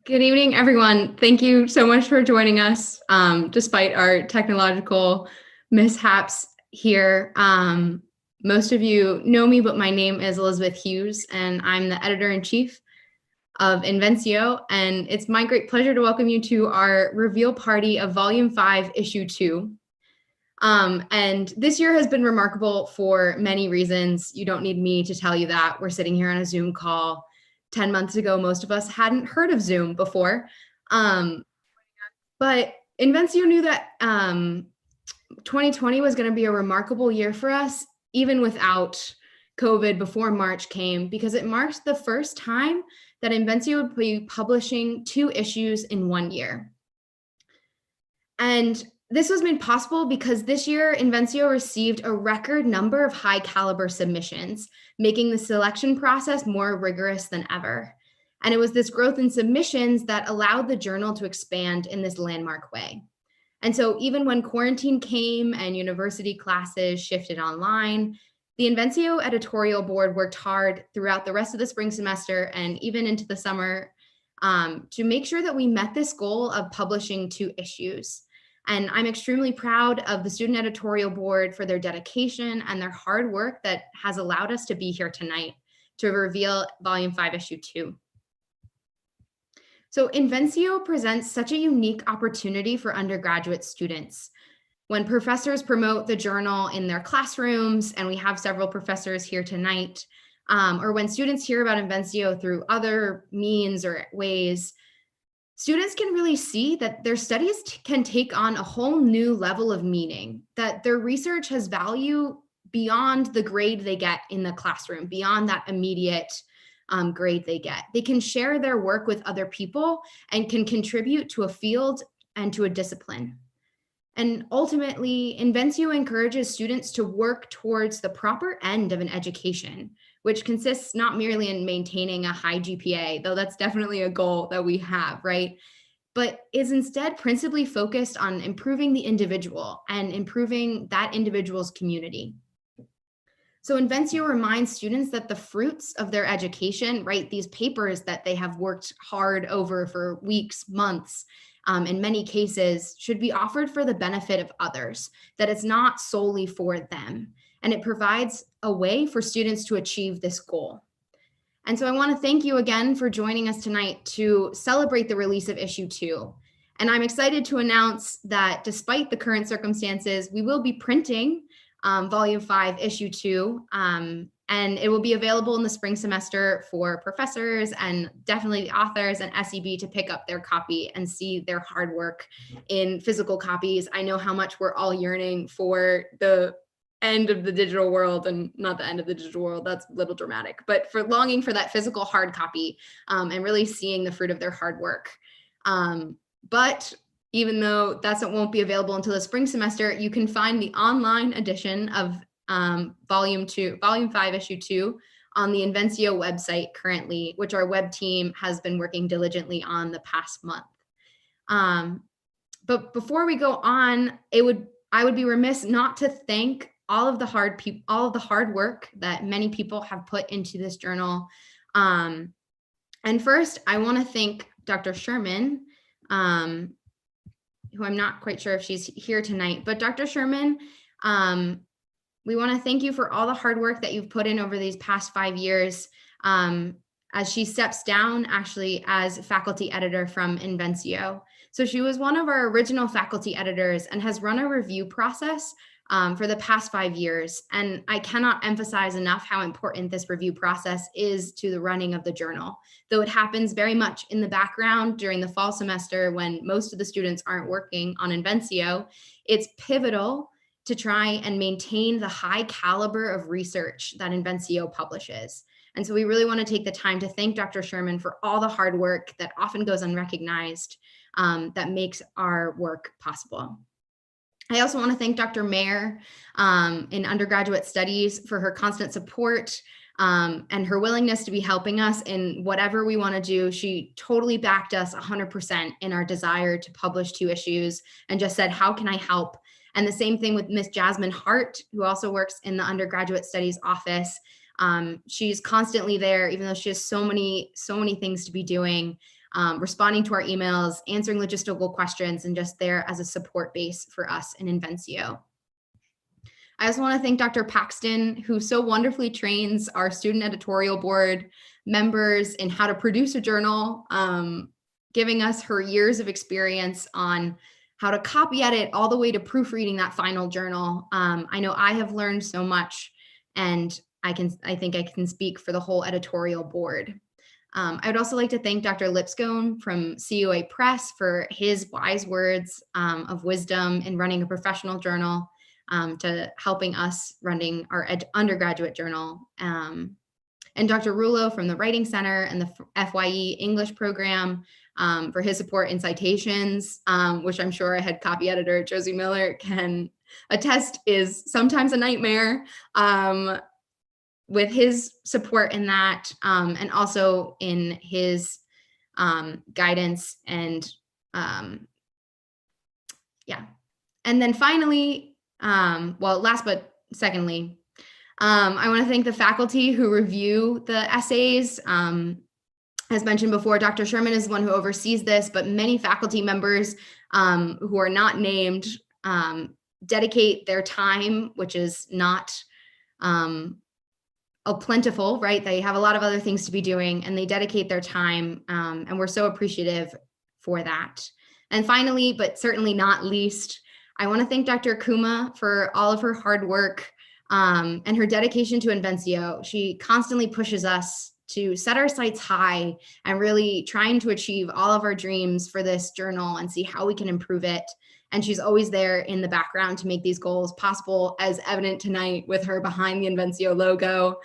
Good evening, everyone. Thank you so much for joining us, despite our technological mishaps here. Most of you know me, but my name is Elizabeth Hughes, and I'm the editor-in-chief of Inventio, and it's my great pleasure to welcome you to our reveal party of Volume 5, Issue 2. And this year has been remarkable for many reasons. You don't need me to tell you that. We're sitting here on a Zoom call. 10 months ago, most of us hadn't heard of Zoom before. But Inventio knew that 2020 was going to be a remarkable year for us, even without COVID before March came, because it marked the first time that Inventio would be publishing 2 issues in 1 year. And this was made possible because this year, Inventio received a record number of high caliber submissions, making the selection process more rigorous than ever. And it was this growth in submissions that allowed the journal to expand in this landmark way. And so even when quarantine came and university classes shifted online, the Inventio editorial board worked hard throughout the rest of the spring semester and even into the summer to make sure that we met this goal of publishing 2 issues. And I'm extremely proud of the student editorial board for their dedication and their hard work that has allowed us to be here tonight to reveal Volume 5, Issue 2. So Inventio presents such a unique opportunity for undergraduate students. When professors promote the journal in their classrooms, and we have several professors here tonight, or when students hear about Inventio through other means or ways, students can really see that their studies can take on a whole new level of meaning, that their research has value beyond the grade they get in the classroom, beyond that immediate grade they get. They can share their work with other people and can contribute to a field and to a discipline. And ultimately, Inventio encourages students to work towards the proper end of an education, which consists not merely in maintaining a high GPA, though that's definitely a goal that we have, right? But is instead principally focused on improving the individual and improving that individual's community. So Inventio reminds students that the fruits of their education, right, these papers that they have worked hard over for weeks, months, in many cases, should be offered for the benefit of others, that it's not solely for them. And it provides a way for students to achieve this goal. And so I want to thank you again for joining us tonight to celebrate the release of Issue 2. And I'm excited to announce that despite the current circumstances, we will be printing Volume 5, Issue 2, and it will be available in the spring semester for professors and definitely the authors and SEB to pick up their copy and see their hard work in physical copies. I know how much we're all yearning for the end of the digital world, and not the end of the digital world, that's a little dramatic, but for longing for that physical hard copy and really seeing the fruit of their hard work. But even though won't be available until the spring semester, you can find the online edition of Volume 5, Issue 2 on the Inventio website currently, which our web team has been working diligently on the past month. But before we go on, I would be remiss not to thank all of the hard work that many people have put into this journal. And first, I want to thank Dr. Sherman, who I'm not quite sure if she's here tonight, but Dr. Sherman, we want to thank you for all the hard work that you've put in over these past 5 years as she steps down actually as faculty editor from Inventio. So she was one of our original faculty editors and has run a review process for the past 5 years. And I cannot emphasize enough how important this review process is to the running of the journal. Though it happens very much in the background during the fall semester when most of the students aren't working on Inventio, it's pivotal to try and maintain the high caliber of research that Inventio publishes. And so we really want to take the time to thank Dr. Sherman for all the hard work that often goes unrecognized that makes our work possible. I also want to thank Dr. Mayer in undergraduate studies for her constant support and her willingness to be helping us in whatever we want to do. She totally backed us 100% in our desire to publish 2 issues and just said, how can I help? And the same thing with Miss Jasmine Hart, who also works in the undergraduate studies office. She's constantly there, even though she has so many things to be doing. responding to our emails, answering logistical questions, and just there as a support base for us in Inventio. I also want to thank Dr. Paxton, who so wonderfully trains our student editorial board members in how to produce a journal, giving us her years of experience on how to copy edit all the way to proofreading that final journal. I know I have learned so much, and I think I can speak for the whole editorial board. I would also like to thank Dr. Lipscomb from CUA Press for his wise words of wisdom in running a professional journal, to helping us running our undergraduate journal. And Dr. Rulo from the Writing Center and the FYE English program for his support in citations, which I'm sure our head copy editor, Josie Miller, can attest is sometimes a nightmare. With his support in that, and also in his guidance and yeah. And then finally, well, last but secondly, I want to thank the faculty who review the essays. As mentioned before, Dr. Sherman is the one who oversees this, but many faculty members who are not named dedicate their time, which is not plentiful, right? They have a lot of other things to be doing, and they dedicate their time, and we're so appreciative for that. And finally, but certainly not least, I want to thank Dr. Kuma for all of her hard work and her dedication to Inventio. She constantly pushes us to set our sights high and really trying to achieve all of our dreams for this journal and see how we can improve it. And she's always there in the background to make these goals possible, as evident tonight with her behind the Inventio logo.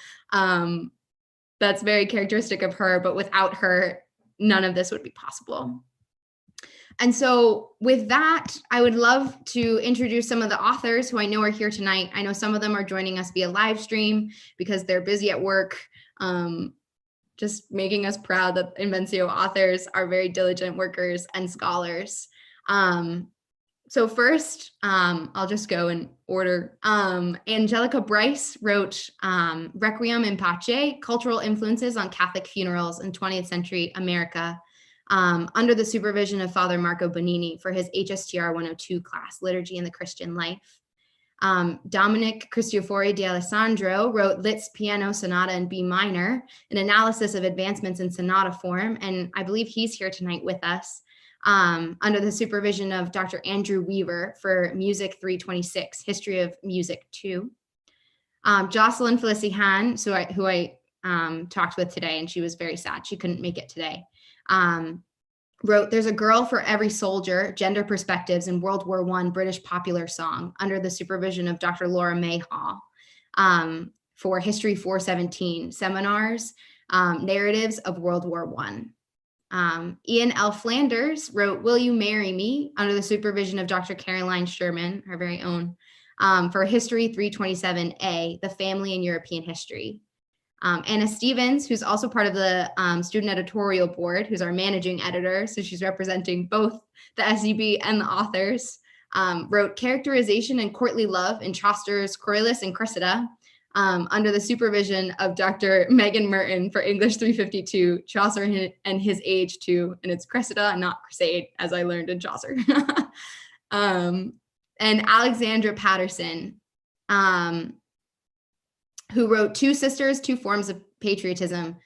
That's very characteristic of her, but without her, none of this would be possible. And so with that, I would love to introduce some of the authors who I know are here tonight. I know some of them are joining us via live stream because they're busy at work, just making us proud that Inventio authors are very diligent workers and scholars. So first, I'll just go in order. Angelica Bryce wrote Requiem in Pace, Cultural Influences on Catholic Funerals in 20th Century America, under the supervision of Father Marco Bonini for his HSTR 102 class, Liturgy in the Christian Life. Dominic Cristofori de Alessandro wrote Liszt's Piano Sonata in B minor, an analysis of advancements in sonata form, and I believe he's here tonight with us, under the supervision of Dr. Andrew Weaver for Music 326, History of Music 2. Jocelyn Felicihan, who I talked with today, and she was very sad she couldn't make it today, wrote There's a Girl for Every Soldier, Gender Perspectives in World War I British Popular Song, under the supervision of Dr. Laura May Hall, for History 417, Seminars, Narratives of World War I. Ian L. Flanders wrote Will You Marry Me, under the supervision of Dr. Caroline Sherman, our very own, for History 327A, The Family in European History. Anna Stevens, who's also part of the student editorial board, who's our managing editor, so she's representing both the SEB and the authors, wrote Characterization and Courtly Love in Chaucer's Corylus and Cressida, under the supervision of Dr. Megan Merton for English 352, Chaucer and His Age 2, and it's Cressida and not Crusade, as I learned in Chaucer. And Alexandra Patterson, who wrote Two Sisters, Two Forms of Patriotism,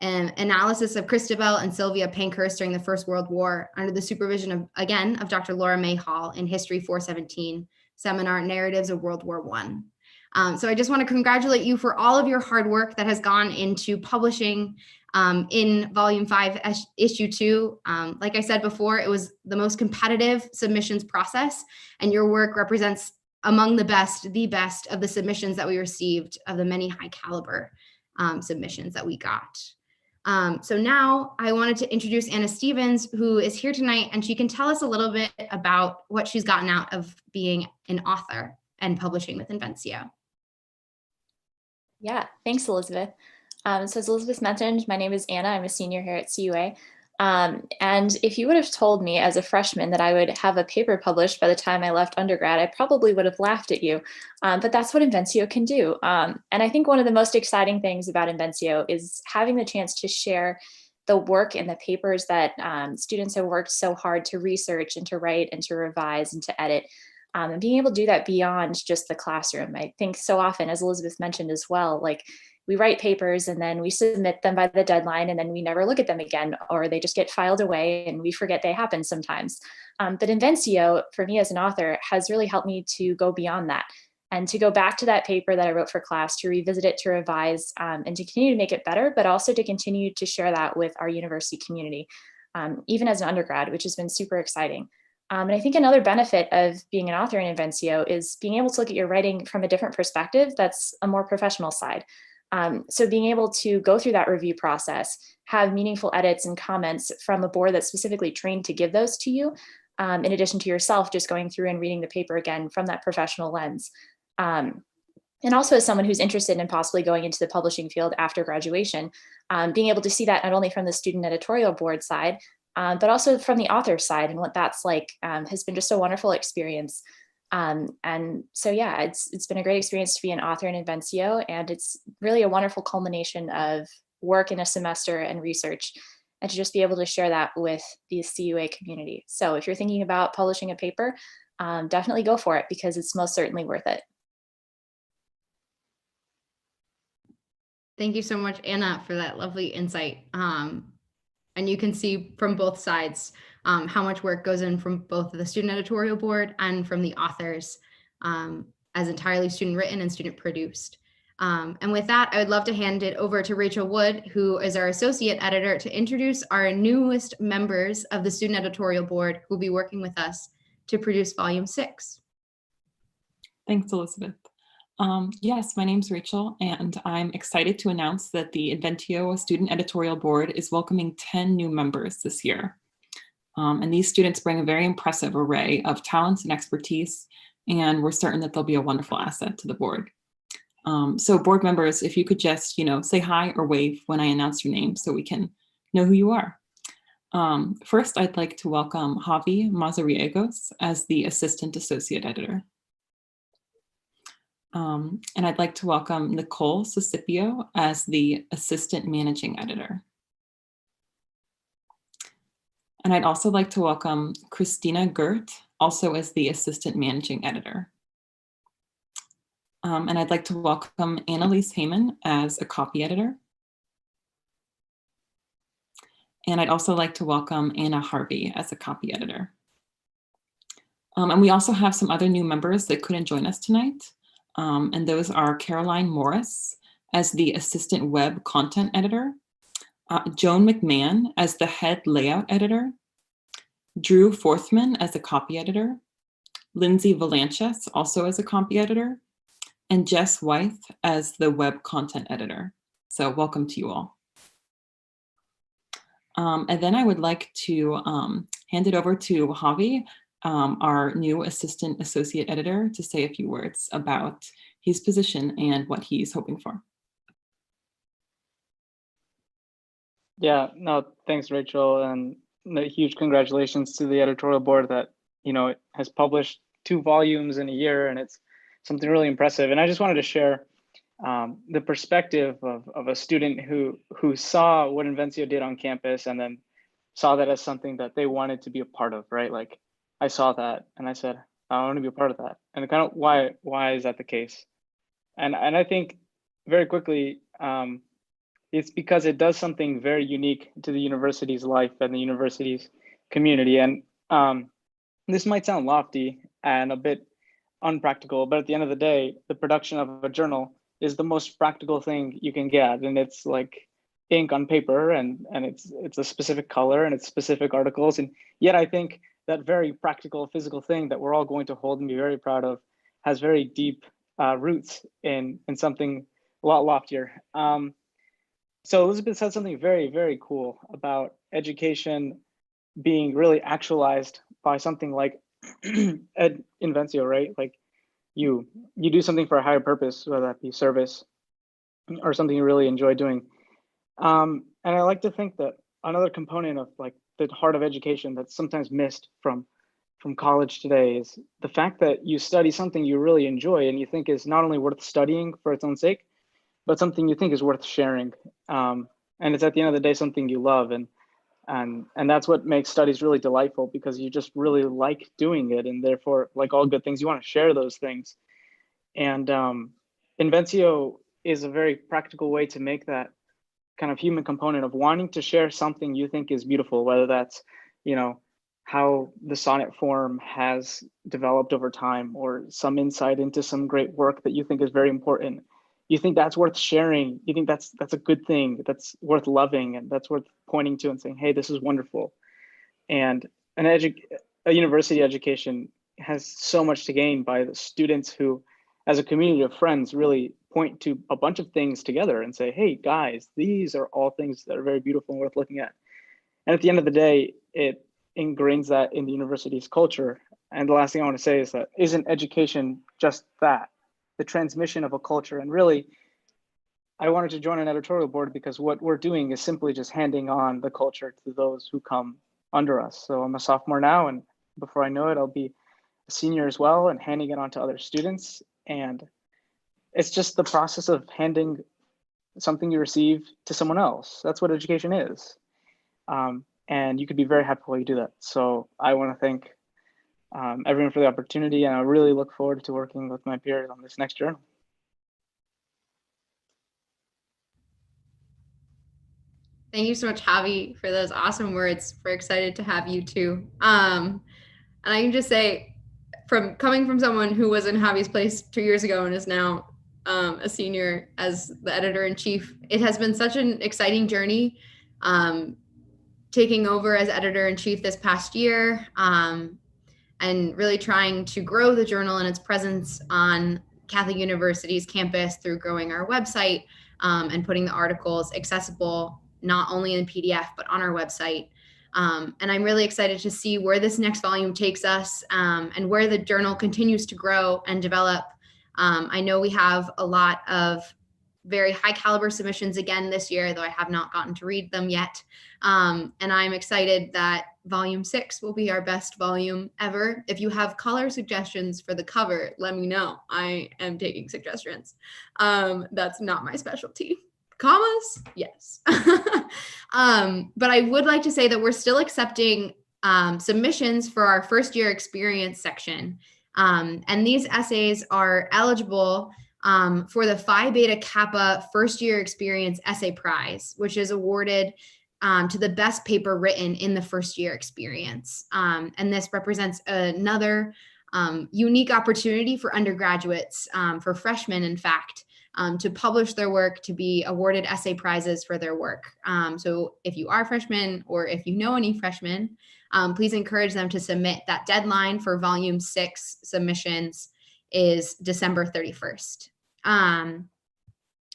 an analysis of Christabel and Sylvia Pankhurst during the First World War, under the supervision of, again, of Dr. Laura May Hall in History 417, Seminar, Narratives of World War I. So I just want to congratulate you for all of your hard work that has gone into publishing in Volume 5, Issue 2. Like I said before, it was the most competitive submissions process, and your work represents among the best of the submissions that we received, of the many high caliber submissions that we got. So now I wanted to introduce Anna Stevens, who is here tonight, and she can tell us a little bit about what she's gotten out of being an author and publishing with Inventio. Yeah, thanks, Elizabeth. So as Elizabeth mentioned, my name is Anna. I'm a senior here at CUA. And if you would have told me as a freshman that I would have a paper published by the time I left undergrad, I probably would have laughed at you. But that's what Inventio can do. And I think one of the most exciting things about Inventio is having the chance to share the work and the papers that students have worked so hard to research and to write and to revise and to edit. And being able to do that beyond just the classroom. I think so often, as Elizabeth mentioned as well, like we write papers and then we submit them by the deadline and then we never look at them again, or they just get filed away and we forget they happen sometimes. But Inventio, for me as an author, has really helped me to go beyond that and to go back to that paper that I wrote for class, to revisit it, to revise, and to continue to make it better, but also to continue to share that with our university community, even as an undergrad, which has been super exciting. And I think another benefit of being an author in Inventio is being able to look at your writing from a different perspective that's a more professional side. So being able to go through that review process, have meaningful edits and comments from a board that's specifically trained to give those to you, in addition to yourself just going through and reading the paper again from that professional lens. And also as someone who's interested in possibly going into the publishing field after graduation, being able to see that not only from the student editorial board side, but also from the author side and what that's like has been just a wonderful experience. And so, yeah, it's been a great experience to be an author in Inventio, and it's really a wonderful culmination of work in a semester and research, and to just be able to share that with the CUA community. So if you're thinking about publishing a paper, definitely go for it because it's most certainly worth it. Thank you so much, Anna, for that lovely insight. And you can see from both sides how much work goes in from both the student editorial board and from the authors, as entirely student written and student produced. And with that, I would love to hand it over to Rachel Wood, who is our associate editor, to introduce our newest members of the student editorial board who will be working with us to produce volume 6. Thanks, Elizabeth. Yes, my name's Rachel, and I'm excited to announce that the Inventio Student Editorial Board is welcoming 10 new members this year. And these students bring a very impressive array of talents and expertise, and we're certain that they'll be a wonderful asset to the board. So board members, if you could just, say hi or wave when I announce your name so we can know who you are. First, I'd like to welcome Javi Mazariegos as the Assistant Associate Editor. And I'd like to welcome Nicole Sicipio as the Assistant Managing Editor. And I'd also like to welcome Christina Gert, also as the Assistant Managing Editor. And I'd like to welcome Annalise Heyman as a Copy Editor. And I'd also like to welcome Anna Harvey as a Copy Editor. And we also have some other new members that couldn't join us tonight. And those are Caroline Morris as the Assistant Web Content Editor, Joan McMahon as the Head Layout Editor, Drew Forthman as the Copy Editor, Lindsay Valanchas also as a Copy Editor, and Jess Wythe as the Web Content Editor. So welcome to you all. And then I would like to hand it over to Javi, our new Assistant Associate Editor, to say a few words about his position and what he's hoping for. Yeah, no, thanks, Rachel, and a huge congratulations to the editorial board that, it has published 2 volumes in a year, and it's something really impressive. And I just wanted to share the perspective of a student who saw what Inventio did on campus and then saw that as something that they wanted to be a part of, right? Like, I saw that and I said, I want to be a part of that. And kind of why is that the case? And I think very quickly, it's because it does something very unique to the university's life and the university's community. And this might sound lofty and a bit unpractical, but at the end of the day, the production of a journal is the most practical thing you can get. And it's like ink on paper, and it's a specific color and it's specific articles. And yet I think that very practical physical thing that we're all going to hold and be very proud of has very deep roots in something a lot loftier. So Elizabeth said something very, very cool about education being really actualized by something like Inventio, right? Like you do something for a higher purpose, whether that be service or something you really enjoy doing. And I like to think that another component of like the heart of education that's sometimes missed from college today is the fact that you study something you really enjoy and you think is not only worth studying for its own sake, but something you think is worth sharing. And and it's at the end of the day something you love, and that's what makes studies really delightful, because you just really like doing it, and therefore, like all good things, you want to share those things. And Inventio is a very practical way to make that kind of human component of wanting to share something you think is beautiful, whether that's, you know, how the sonnet form has developed over time, or some insight into some great work that you think is very important. You think that's worth sharing. You think that's a good thing, that's worth loving, and that's worth pointing to and saying, hey, this is wonderful. And a university education has so much to gain by the students who, as a community of friends, really point to a bunch of things together and say, hey guys, these are all things that are very beautiful and worth looking at. And at the end of the day, it ingrains that in the university's culture. And the last thing I want to say is that isn't education just that, the transmission of a culture? And really, I wanted to join an editorial board because what we're doing is simply just handing on the culture to those who come under us. So I'm a sophomore now, and before I know it, I'll be a senior as well, and handing it on to other students. And it's just the process of handing something you receive to someone else. That's what education is. And you could be very happy while you do that. So I want to thank everyone for the opportunity, and I really look forward to working with my peers on this next journal. Thank you so much, Javi, for those awesome words. We're excited to have you too. And I can just say, from coming from someone who was in Javi's place 2 years ago and is now a senior as the editor-in-chief, it has been such an exciting journey taking over as editor-in-chief this past year, and really trying to grow the journal and its presence on Catholic University's campus through growing our website and putting the articles accessible not only in PDF, but on our website. And I'm really excited to see where this next volume takes us and where the journal continues to grow and develop. I know we have a lot of very high caliber submissions again this year, though I have not gotten to read them yet. And I'm excited that volume 6 will be our best volume ever. If you have color suggestions for the cover, let me know. I am taking suggestions. That's not my specialty. Commas? Yes. But I would like to say that we're still accepting submissions for our first year experience section. And these essays are eligible for the Phi Beta Kappa First Year Experience Essay Prize, which is awarded to the best paper written in the first year experience. And this represents another unique opportunity for undergraduates, for freshmen, in fact, to publish their work, to be awarded essay prizes for their work. So if you are freshmen, or if you know any freshmen, please encourage them to submit. That deadline for volume 6 submissions is December 31st.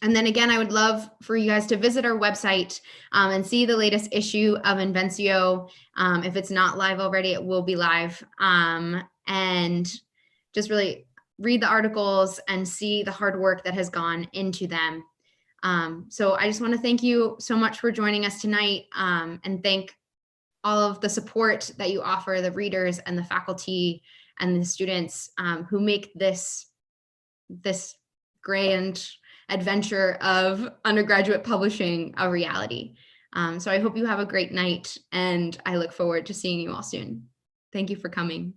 And then again, I would love for you guys to visit our website and see the latest issue of Inventio. If it's not live already, it will be live. And just really read the articles and see the hard work that has gone into them. So I just want to thank you so much for joining us tonight, and thank all of the support that you offer the readers and the faculty and the students who make this grand adventure of undergraduate publishing a reality. So I hope you have a great night, and I look forward to seeing you all soon. Thank you for coming.